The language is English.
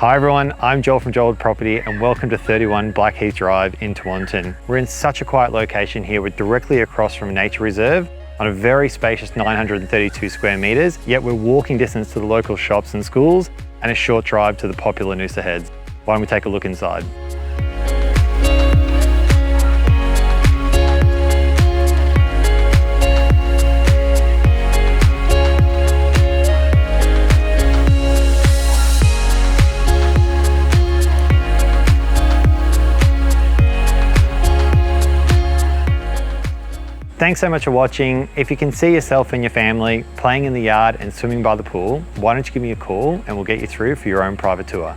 Hi everyone, I'm Joel from Joel Property and welcome to 31 Blackheath Drive in Tewantin. We're in such a quiet location here. We're directly across from a nature reserve on a very spacious 932 square metres, yet we're walking distance to the local shops and schools and a short drive to the popular Noosa Heads. Why don't we take a look inside? Thanks so much for watching. If you can see yourself and your family playing in the yard and swimming by the pool, why don't you give me a call and we'll get you through for your own private tour.